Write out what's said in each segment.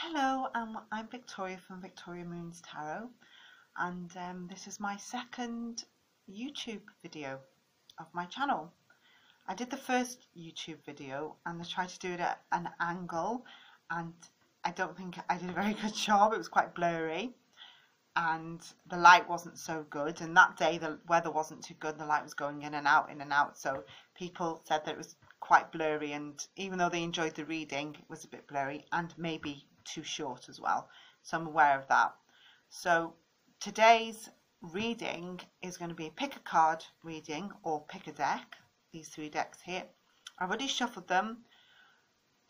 Hello, I'm Victoria from Victoria Moons Tarot, and this is my second YouTube video of my channel. I did the first YouTube video and I tried to do it at an angle, and I don't think I did a very good job. It was quite blurry and the light wasn't so good, and that day the weather wasn't too good. The light was going in and out, so people said that it was quite blurry, and even though they enjoyed the reading, it was a bit blurry and maybe too short as well, so I'm aware of that. So today's reading is going to be a pick a card reading or pick a deck, these three decks here. I've already shuffled them,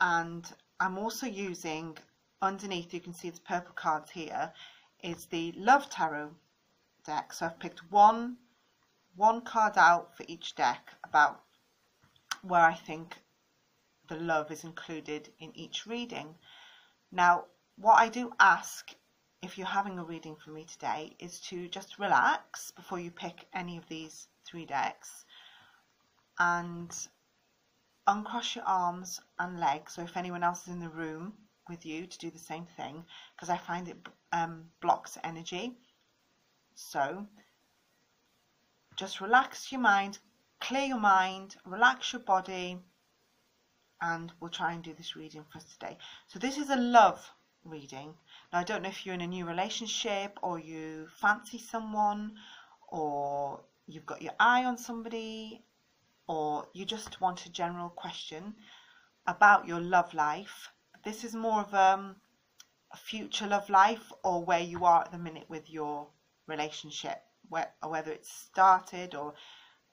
and I'm also using, underneath you can see the purple cards here, is the Love Tarot deck. So I've picked one card out for each deck about where I think the love is included in each reading. Now, what I do ask, if you're having a reading for me today, is to just relax before you pick any of these three decks and uncross your arms and legs, so if anyone else is in the room with you, to do the same thing, because I find it blocks energy. So just relax your mind, clear your mind, relax your body, and we'll try and do this reading for us today. So this is a love reading. Now, I don't know if you're in a new relationship, or you fancy someone, or you've got your eye on somebody, or you just want a general question about your love life. This is more of a future love life, or where you are at the minute with your relationship, whether it's started or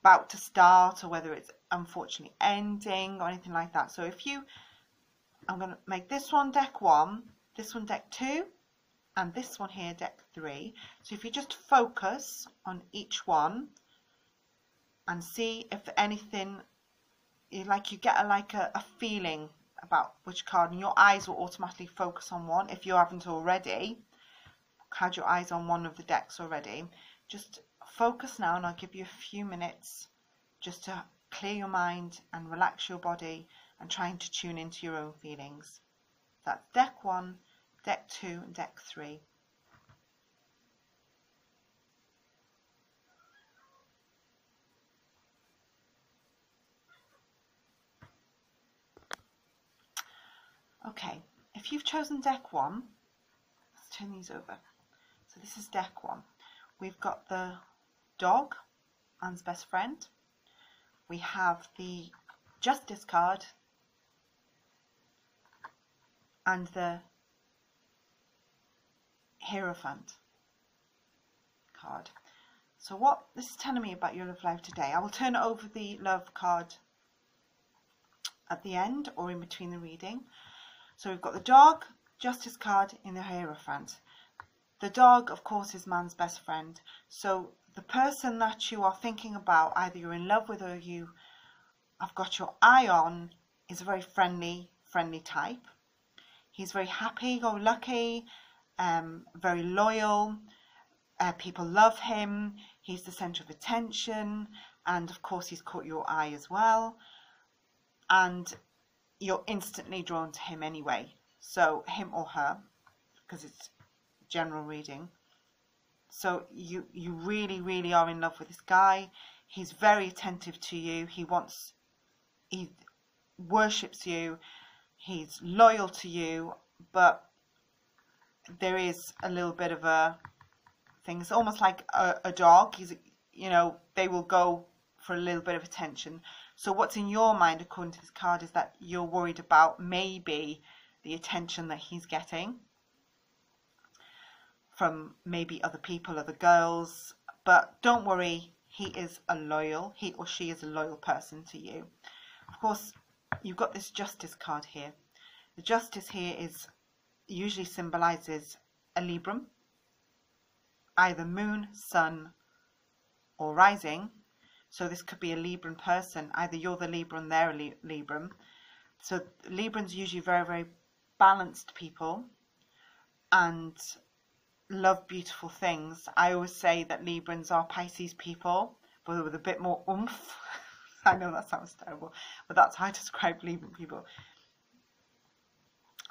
about to start, or whether it's unfortunately ending or anything like that. So I'm going to make this one deck 1, this one deck 2, and this one here deck 3. So if you just focus on each one and see if anything, you get a feeling about which card, and your eyes will automatically focus on one. If you haven't already had your eyes on one of the decks already, just focus now, and I'll give you a few minutes just to clear your mind and relax your body and trying to tune into your own feelings. That's deck 1, deck 2, and deck 3. Okay, if you've chosen deck 1, let's turn these over. So this is deck 1. We've got the dog, Anne's best friend. We have the Justice card and the Hierophant card. So what this is telling me about your love life today, I will turn over the love card at the end or in between the reading. So we've got the dog, Justice card in the Hierophant. The dog, of course, is man's best friend. So the person that you are thinking about, either you're in love with or you have got your eye on, is a very friendly type. He's very happy-go-lucky, very loyal. People love him. He's the centre of attention, and of course he's caught your eye as well. And you're instantly drawn to him anyway. So him or her, because it's general reading. So you really are in love with this guy. He's very attentive to you. He worships you. He's loyal to you, but there is a little bit of a thing. It's almost like a dog. They will go for a little bit of attention. So what's in your mind, according to this card, is that you're worried about maybe the attention that he's getting from maybe other people, other girls. But don't worry, he or she is a loyal person to you. Of course, you've got this Justice card here. The Justice here usually symbolises a Libram, either moon, sun, or rising. So this could be a Libran person. Either you're the Libran, they're a Libran. So Librans usually very, very balanced people and love beautiful things. I always say that Librans are Pisces people, but with a bit more oomph. I know that sounds terrible, but that's how I describe Libran people.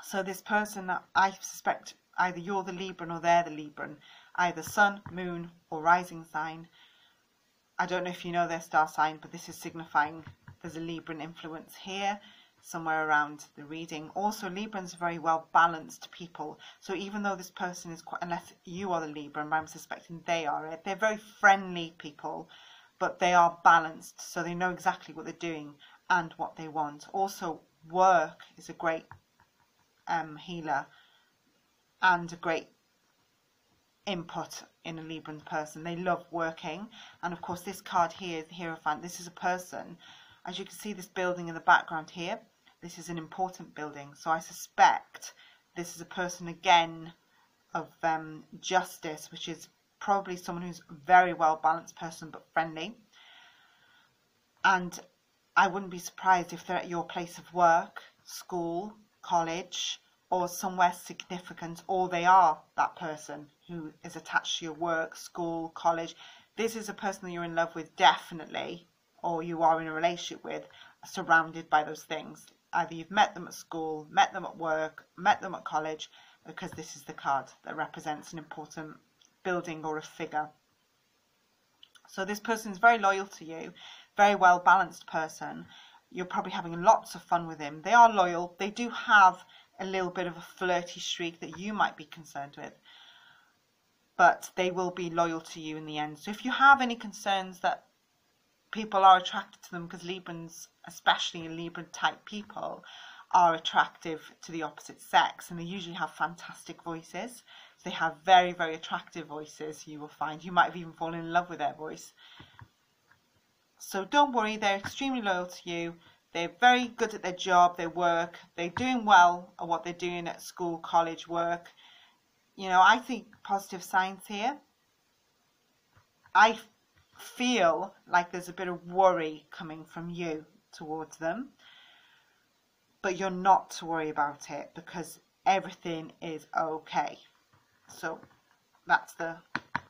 So this person, I suspect either you're the Libran or they're the Libran, either sun, moon or rising sign. I don't know if you know their star sign, but this is signifying there's a Libran influence here, somewhere around the reading. Also, Librans are very well balanced people. So even though this person is quite, unless you are the Libran, but I'm suspecting they are it, they're very friendly people, but they are balanced. So they know exactly what they're doing and what they want. Also, work is a great healer and a great input in a Libran person. They love working. And of course this card here is the Hierophant. This is a person. As you can see, this building in the background here, this is an important building. So I suspect this is a person again of justice, which is probably someone who's a very well balanced person but friendly. And I wouldn't be surprised if they're at your place of work, school, college, or somewhere significant, or they are that person who is attached to your work, school, college. This is a person that you're in love with, definitely, or you are in a relationship with, surrounded by those things. Either you've met them at school, met them at work, met them at college, because this is the card that represents an important building or a figure. So this person is very loyal to you, very well balanced person. You're probably having lots of fun with him. They are loyal. They do have a little bit of a flirty streak that you might be concerned with, but they will be loyal to you in the end. So if you have any concerns that people are attracted to them, because Librans, especially Libran type people, are attractive to the opposite sex, and they usually have fantastic voices. So they have very, very attractive voices. You will find you might have even fallen in love with their voice. So don't worry, they're extremely loyal to you. They're very good at their job, their work. They're doing well at what they're doing at school, college, work. You know, I think positive signs here. I feel like there's a bit of worry coming from you towards them. But you're not to worry about it because everything is okay. So that's the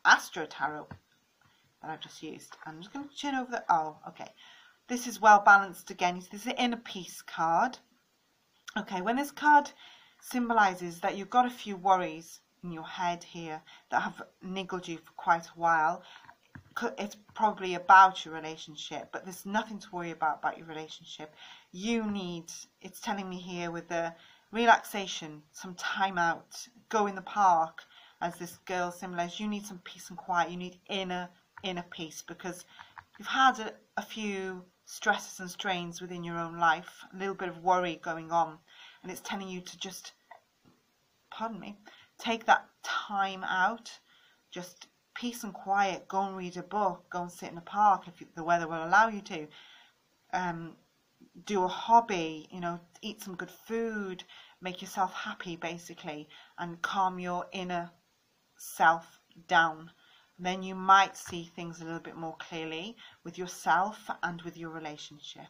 Astro Tarot that I've just used. I'm just going to turn over the... Oh, okay. This is well balanced again. This is the Inner Peace card. Okay, when this card symbolises that you've got a few worries in your head here that have niggled you for quite a while, it's probably about your relationship, but there's nothing to worry about your relationship. You need, it's telling me here with the relaxation, some time out, go in the park, as this girl symbolizes. You need some peace and quiet. You need inner peace because you've had a few stresses and strains within your own life, a little bit of worry going on, and it's telling you to just, pardon me, take that time out, just peace and quiet, go and read a book, go and sit in a park if the weather will allow you to, do a hobby, you know, eat some good food, make yourself happy basically, and calm your inner self down. Then you might see things a little bit more clearly with yourself and with your relationship.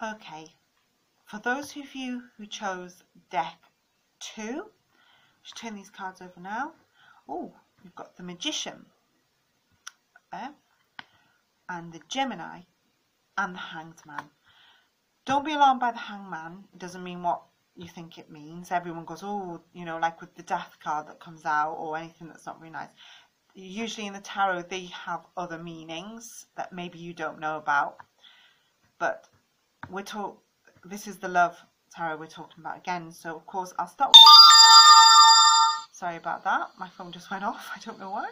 Okay, for those of you who chose deck 2, let's turn these cards over now. Oh, we've got the Magician there, and the Gemini, and the Hanged Man. Don't be alarmed by the Hanged Man. It doesn't mean what you think it means. Everyone goes, oh, you know, like with the Death card that comes out or anything that's not very nice. Usually in the tarot they have other meanings that maybe you don't know about. But this is the Love Tarot we're talking about again. So of course I'll start with, sorry about that, my phone just went off, I don't know why.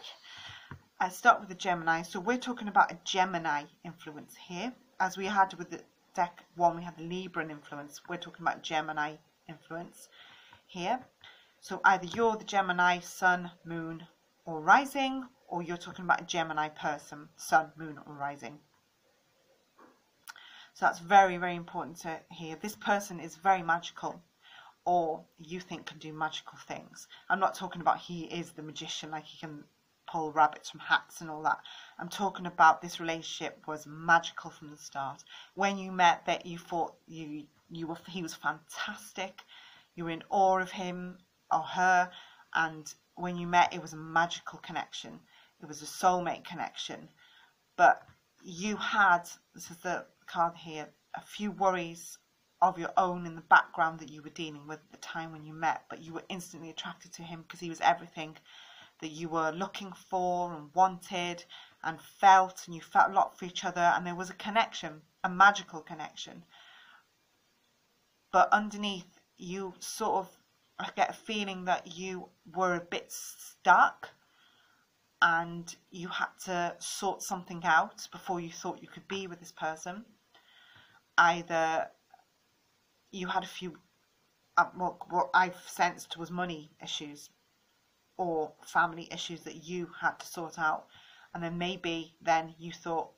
I start with the Gemini. So we're talking about a Gemini influence here. As we had with the deck 1, we had the Libran influence. We're talking about Gemini influence here. So either you're the Gemini sun, moon or rising, or you're talking about a Gemini person, sun, moon or rising. So that's very, very important to hear. This person is very magical, or you think can do magical things. I'm not talking about he is the magician, like he can pull rabbits from hats and all that. I'm talking about this relationship was magical from the start. When you met, that you thought he was fantastic. You were in awe of him or her, and when you met, it was a magical connection. It was a soulmate connection. But you had, this is the card here, a few worries of your own in the background that you were dealing with at the time when you met, but you were instantly attracted to him because he was everything that you were looking for and wanted and felt, and you felt a lot for each other, and there was a connection, a magical connection. But underneath, you sort of, I get a feeling that you were a bit stuck and you had to sort something out before you thought you could be with this person. Either you had a few, what I've sensed was money issues or family issues that you had to sort out, and then maybe then you thought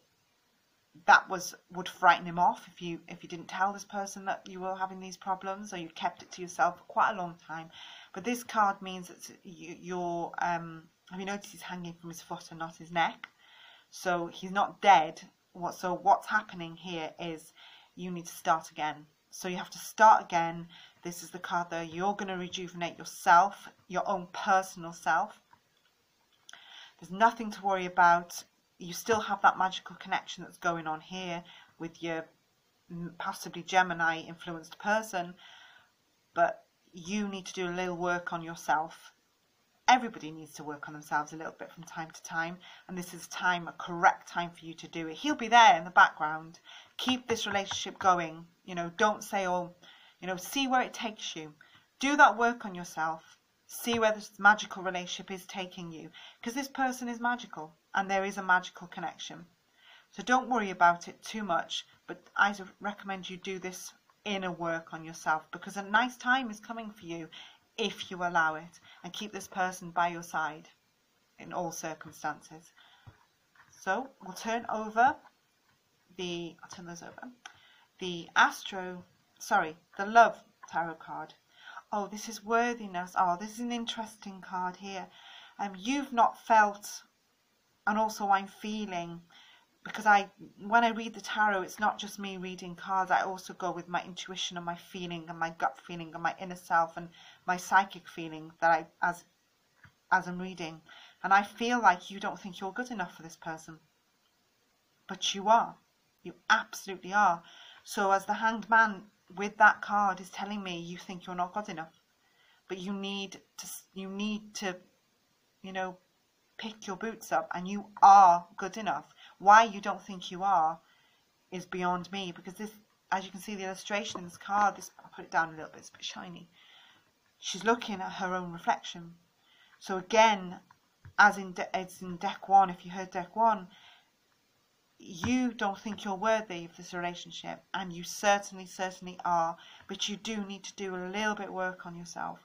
that would frighten him off if you didn't tell this person that you were having these problems, or you kept it to yourself for quite a long time. But this card means that you're have you noticed he's hanging from his foot and not his neck? So he's not dead. So what's happening here is you need to start again. So you have to start again. This is the card there. You're going to rejuvenate yourself, your own personal self. There's nothing to worry about. You still have that magical connection that's going on here with your possibly Gemini influenced person, but you need to do a little work on yourself. Everybody needs to work on themselves a little bit from time to time, and this is a correct time for you to do it. He'll be there in the background. Keep this relationship going. Don't say, oh, see where it takes you. Do that work on yourself. See where this magical relationship is taking you, because this person is magical and there is a magical connection. So don't worry about it too much, but I recommend you do this inner work on yourself, because a nice time is coming for you if you allow it, and keep this person by your side in all circumstances. So we'll turn over the love tarot card. Oh, this is worthiness. Oh, this is an interesting card here. You've not felt, and also I'm feeling, because when I read the tarot, it's not just me reading cards. I also go with my intuition and my feeling and my gut feeling and my inner self and my psychic feeling that as I'm reading. And I feel like you don't think you're good enough for this person, but you are. You absolutely are. So as the Hanged Man with that card is telling me, you think you're not good enough, but you need to pick your boots up, and you are good enough. Why you don't think you are is beyond me, because this, as you can see the illustration in this card, I'll put it down a little bit, it's a bit shiny. She's looking at her own reflection. So again, as it's in deck one, if you heard deck one, you don't think you're worthy of this relationship, and you certainly are, but you do need to do a little bit of work on yourself.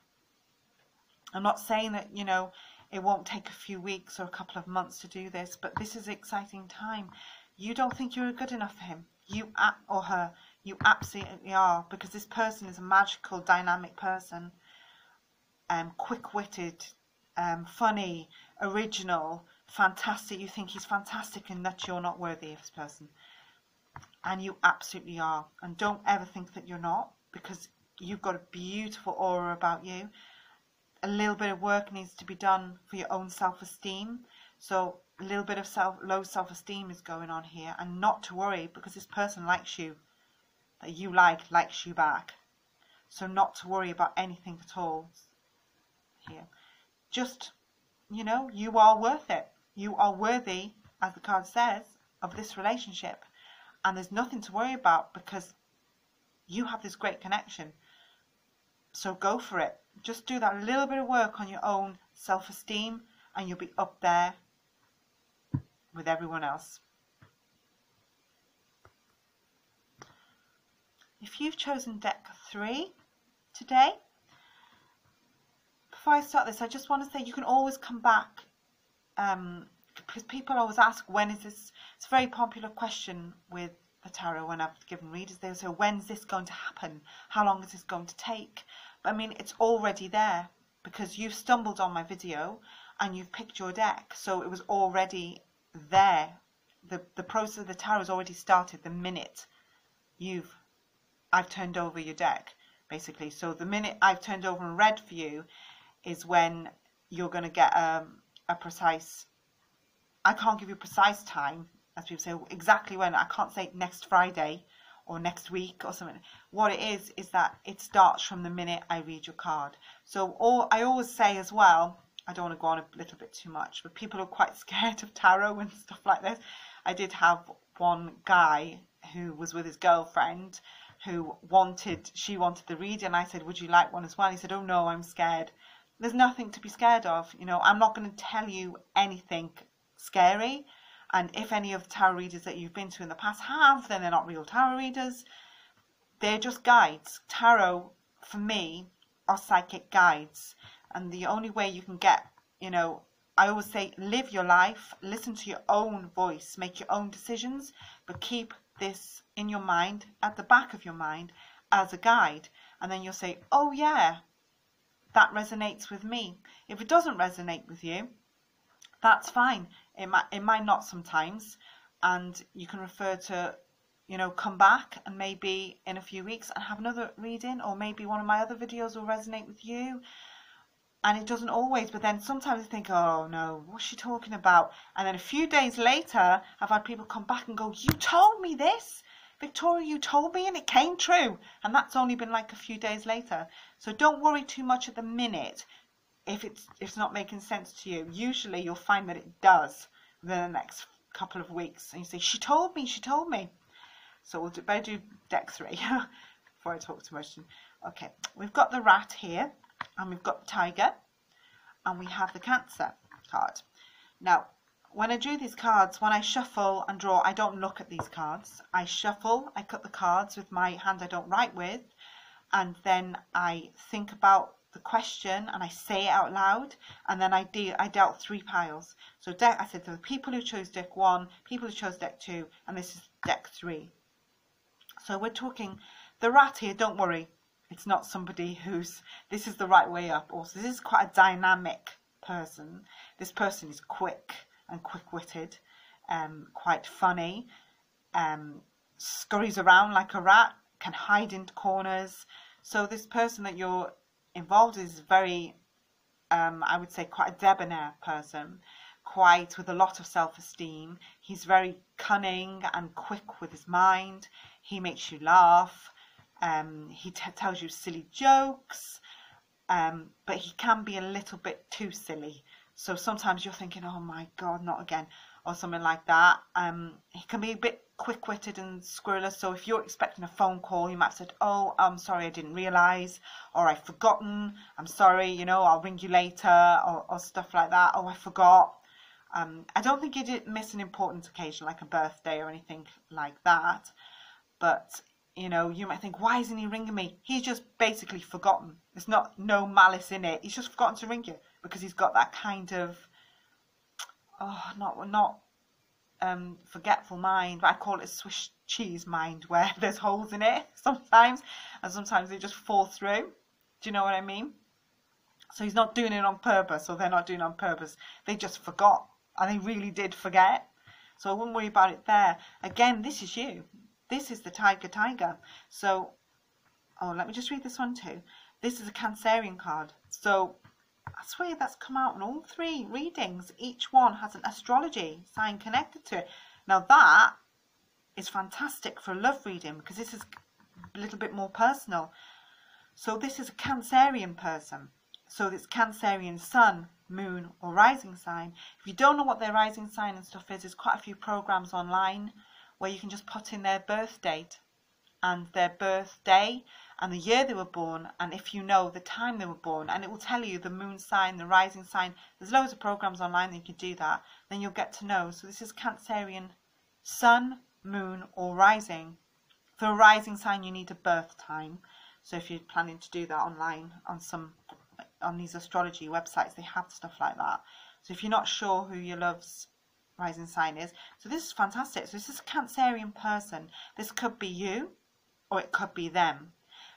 I'm not saying that, it won't take a few weeks or a couple of months to do this, but this is an exciting time. You don't think you're good enough for him, or her. You absolutely are, because this person is a magical, dynamic person, quick-witted, funny, original, fantastic. You think he's fantastic, and that you're not worthy of this person, and you absolutely are. And don't ever think that you're not, because you've got a beautiful aura about you. A little bit of work needs to be done for your own self-esteem. So a little bit of low self-esteem is going on here, and not to worry, because this person likes you, that you likes you back. So not to worry about anything at all here. Just, you are worth it. You are worthy, as the card says, of this relationship. And there's nothing to worry about, because you have this great connection. So go for it. Just do that little bit of work on your own self-esteem, and you'll be up there with everyone else. If you've chosen deck 3 today, before I start this, I just want to say you can always come back, because people always ask, when is this? It's a very popular question with the tarot when I've given readers. They say, when's this going to happen? How long is this going to take? But I mean, it's already there, because you've stumbled on my video and you've picked your deck, so it was already there. The process of the tarot has already started the minute I've turned over your deck, basically. So the minute I've turned over and read for you is when you're going to get a precise, I can't give you a precise time, as people say, exactly when. I can't say next Friday or next week or something. What it is that it starts from the minute I read your card. So I always say as well, I don't want to go on a little bit too much, but people are quite scared of tarot and stuff like this. I did have one guy who was with his girlfriend who wanted the reading, and I said, would you like one as well? He said, oh no, I'm scared. There's nothing to be scared of. You know, I'm not going to tell you anything scary. And if any of the tarot readers that you've been to in the past have, then they're not real tarot readers. They're just guides. Tarot, for me, are psychic guides. And the only way you can get, you know, I always say, live your life, listen to your own voice, make your own decisions, but keep this in your mind, at the back of your mind, as a guide. And then you'll say, oh yeah, that resonates with me. If it doesn't resonate with you, that's fine. It might not sometimes, and you can refer to, you know, come back and maybe in a few weeks and have another reading, or maybe one of my other videos will resonate with you. And it doesn't always, but then sometimes I think, oh no, what's she talking about? And then a few days later, I've had people come back and go, you told me this, Victoria, you told me, and it came true. And that's only been like a few days later. So don't worry too much at the minute if it's not making sense to you. Usually you'll find that it does within the next couple of weeks. And you say, she told me. So we'll better do deck 3 before I talk too much. Okay, we've got the rat here, and we've got the tiger, and we have the Cancer card. Now, when I do these cards, when I shuffle and draw, I don't look at these cards. I shuffle, I cut the cards with my hand I don't write with, and then I think about the question and I say it out loud, and then I dealt 3 piles. So I said the people who chose deck 1, people who chose deck 2, and this is deck 3. So we're talking the rat here. Don't worry, it's not somebody this is the right way up. Also, this is quite a dynamic person. This person is quick and quick-witted, quite funny, scurries around like a rat, can hide in corners. So this person that you're involved is very, I would say, quite a debonair person, quite with a lot of self-esteem. He's very cunning and quick with his mind. He makes you laugh. He tells you silly jokes, but he can be a little bit too silly. So sometimes you're thinking, oh my God, not again, or something like that. He can be a bit quick-witted and scurrilous. So if you're expecting a phone call, you might have said, oh, I'm sorry, I didn't realise, or I've forgotten, I'm sorry, you know, I'll ring you later, or stuff like that. Oh, I forgot. I don't think you did miss an important occasion like a birthday or anything like that. But, you know, you might think, why isn't he ringing me? He's just basically forgotten. There's no malice in it. He's just forgotten to ring you because he's got that kind of, not forgetful mind, but I call it a Swiss cheese mind, where there's holes in it sometimes, and sometimes they just fall through. Do you know what I mean? So he's not doing it on purpose, or they're not doing it on purpose. They just forgot, and they really did forget. So I wouldn't worry about it there. Again, this is you. This is the tiger. So, let me just read this one too. This is a Cancerian card. So I swear that's come out in all 3 readings. Each one has an astrology sign connected to it. Now that is fantastic for a love reading, because this is a little bit more personal. So this is a Cancerian person. So it's Cancerian sun, moon, or rising sign. If you don't know what their rising sign and stuff is, there's quite a few programs online where you can just put in their birth date and their birthday and the year they were born, and if you know the time they were born, and it will tell you the moon sign, the rising sign. There's loads of programs online that you can do that. Then you'll get to know. So this is Cancerian sun, moon, or rising. For a rising sign, you need a birth time. So if you're planning to do that online on these astrology websites, they have stuff like that. So if you're not sure who your love's rising sign is, so this is fantastic. So this is a Cancerian person. This could be you, or it could be them,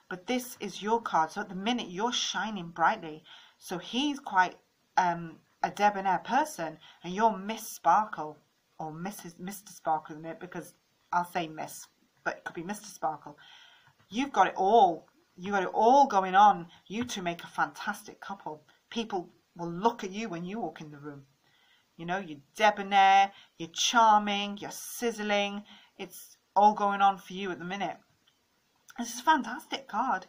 but this is your card. So at the minute you're shining brightly. So he's quite a debonair person, and you're Miss Sparkle, or Mr. Sparkle in it, because I'll say Miss, but it could be Mr. Sparkle. You've got it all. You got it all going on. You two make a fantastic couple. People will look at you when you walk in the room. You know, you're debonair, you're charming, you're sizzling. It's all going on for you at the minute. This is a fantastic card.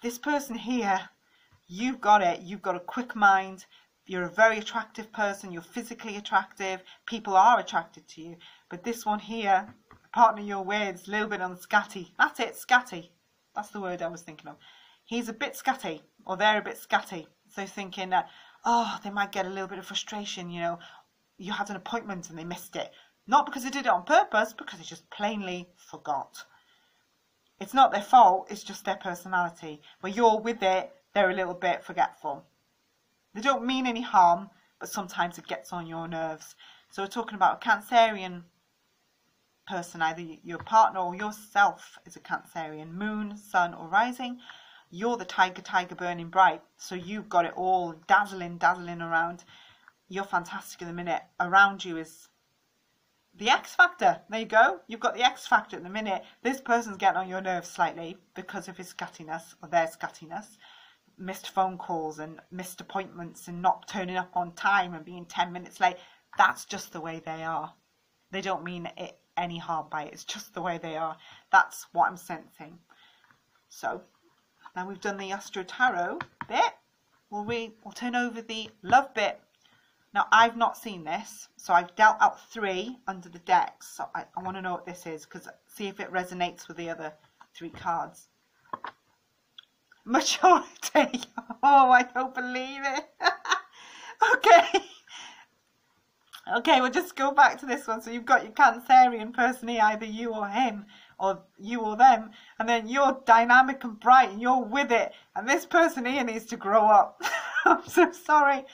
This person here, you've got it. You've got a quick mind. You're a very attractive person. You're physically attractive. People are attracted to you. But this one here, the partner you're with, is a little bit on the scatty. That's it, scatty. That's the word I was thinking of. He's a bit scatty, or they're a bit scatty. So thinking that, oh, they might get a little bit of frustration, you know. You had an appointment and they missed it. Not because they did it on purpose, because they just plainly forgot. It's not their fault, it's just their personality. Where you're with it, they're a little bit forgetful. They don't mean any harm, but sometimes it gets on your nerves. So we're talking about a Cancerian person, either your partner or yourself is a Cancerian, moon, sun or rising. You're the tiger burning bright, so you've got it all dazzling around. You're fantastic in the minute. Around you is the X factor. There you go. You've got the X factor at the minute. This person's getting on your nerves slightly because of his scattiness or their scattiness. Missed phone calls and missed appointments and not turning up on time and being 10 minutes late. That's just the way they are. They don't mean it any harm by it. It's just the way they are. That's what I'm sensing. So now we've done the Astro Tarot bit. We'll turn over the love bit. Now, I've not seen this, so I've dealt out 3 under the decks. So I want to know what this is, because see if it resonates with the other 3 cards. Maturity. Oh, I don't believe it. Okay. Okay, we'll just go back to this one. So you've got your Cancerian person here, either you or him, or you or them. And then you're dynamic and bright, and you're with it. And this person here needs to grow up. I'm so sorry.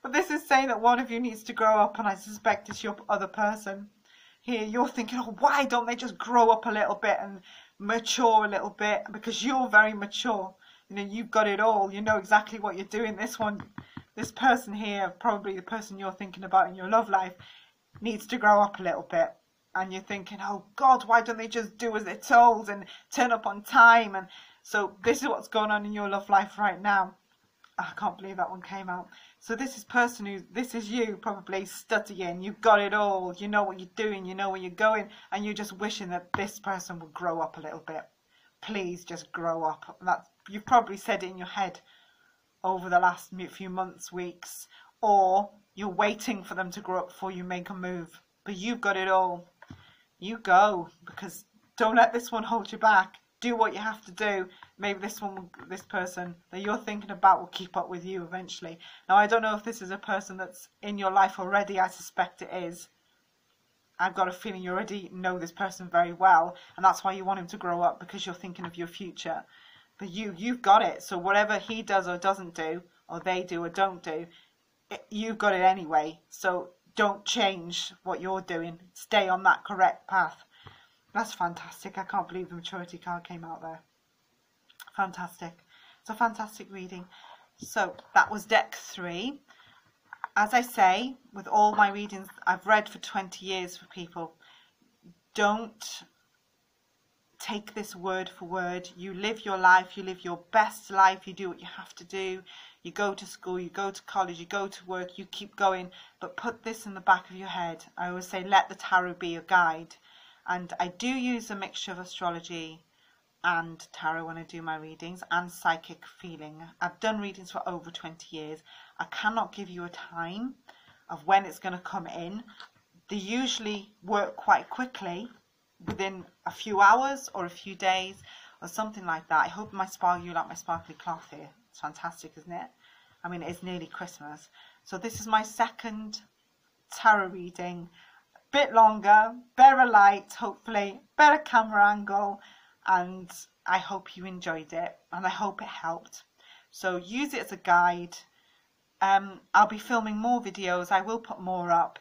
But this is saying that one of you needs to grow up, and I suspect it's your other person. Here, you're thinking, oh, why don't they just grow up a little bit and mature a little bit? Because you're very mature. You know, you've got it all. You know exactly what you're doing. This person here, probably the person you're thinking about in your love life, needs to grow up a little bit. And you're thinking, oh, God, why don't they just do as they're told and turn up on time? And so this is what's going on in your love life right now. I can't believe that one came out. So this is you probably studying. You've got it all. You know what you're doing. You know where you're going. And you're just wishing that this person would grow up a little bit. Please just grow up. You've probably said it in your head over the last few months, weeks. Or you're waiting for them to grow up before you make a move. But you've got it all. You go. Because don't let this one hold you back. Do what you have to do. Maybe this person that you're thinking about will keep up with you eventually. Now, I don't know if this is a person that's in your life already. I suspect it is. I've got a feeling you already know this person very well, and that's why you want him to grow up, because you're thinking of your future. But you've got it. So whatever he does or doesn't do, or they do or don't do, you've got it anyway. So don't change what you're doing. Stay on that correct path. That's fantastic. I can't believe the maturity card came out there. Fantastic. It's a fantastic reading. So that was deck 3. As I say, with all my readings, I've read for 20 years for people. Don't take this word for word. You live your life. You live your best life. You do what you have to do. You go to school. You go to college. You go to work. You keep going. But put this in the back of your head. I always say, let the tarot be your guide. And I do use a mixture of astrology and tarot when I do my readings, and psychic feeling. I've done readings for over 20 years. I cannot give you a time of when it's going to come in. They usually work quite quickly, within a few hours or a few days or something like that. I hope you like my sparkly cloth here. It's fantastic, isn't it? I mean, it's nearly Christmas. So this is my second tarot reading. Bit longer, better light, hopefully, better camera angle, and I hope you enjoyed it, and I hope it helped. So use it as a guide. I'll be filming more videos. I will put more up.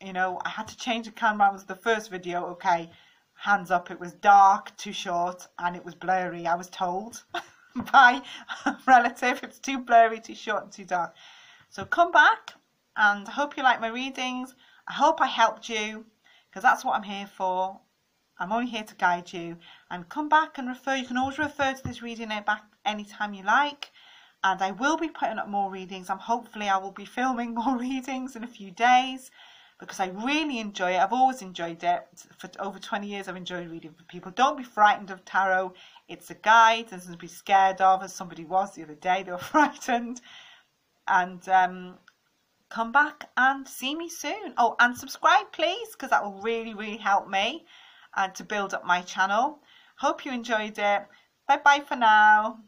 You know, I had to change the camera. It was the first video. Okay, hands up, it was dark, too short, and it was blurry, I was told by a relative. It's too blurry, too short, and too dark. So come back, and I hope you like my readings. I hope I helped you, because that's what I'm here for. I'm only here to guide you. And come back and refer. You can always refer to this reading back anytime you like. and I will be putting up more readings. Hopefully I will be filming more readings in a few days, because I really enjoy it. I've always enjoyed it. For over 20 years I've enjoyed reading for people. Don't be frightened of tarot. It's a guide. There's nothing to be scared of, as somebody was the other day. They were frightened. And come back and see me soon. Oh, and subscribe please, because that will really help me to build up my channel. Hope you enjoyed it. Bye bye for now.